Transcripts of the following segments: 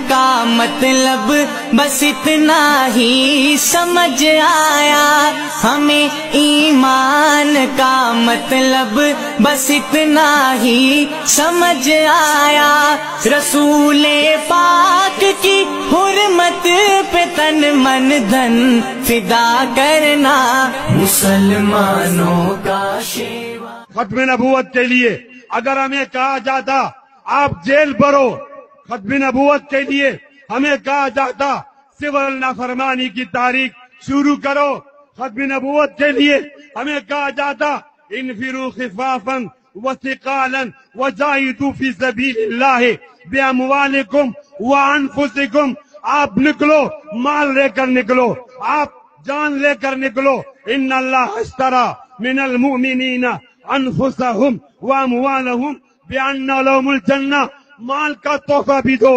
کا مطلب بس اتنا ہی سمجھ آیا، ہمیں ایمان کا مطلب بس اتنا ہی سمجھ آیا، رسول پاک کی حرمت پہ تن من دھن فدا کرنا مسلمانوں کا شیوا۔ ختم نبوت کے لیے اگر ہمیں کہا جاتا آپ جیل بھرو، ختم نبوت کے لیے ہمیں کہا جاتا سول نافرمانی کی تاریخ شروع کرو، ختم نبوت کے لیے ہمیں کہا جاتا انفروا خفافا وثقالا وجاہدوا فی سبیل اللہ باموالکم وانفسکم، آپ نکلو، مال لے کر نکلو، آپ جان لے کر نکلو، ان اللہ اشترى من المؤمنین انفسهم واموالهم بان لهم الجنہ، مال کا تحفہ بھی دو،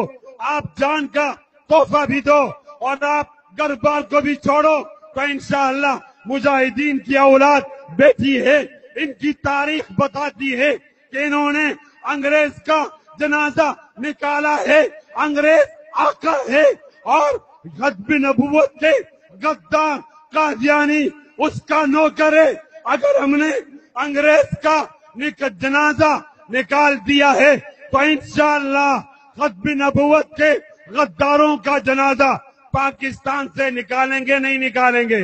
آپ جان کا تحفہ بھی دو، اور آپ گھر بار کو بھی چھوڑو تو انشاءاللہ مجاہدین کی اولاد بیٹھی ہے، ان کی تاریخ بتاتی ہے کہ انہوں نے انگریز کا جنازہ نکالا ہے، انگریز آقا ہے، اور ختم نبوت کے غدار قادیانی اس کا نوکر ہے۔ اگر ہم نے انگریز کا جنازہ نکال دیا ہے تو انشاءاللہ ختم نبوت کے غداروں کا جنازہ پاکستان سے نکالیں گے نہیں نکالیں گے؟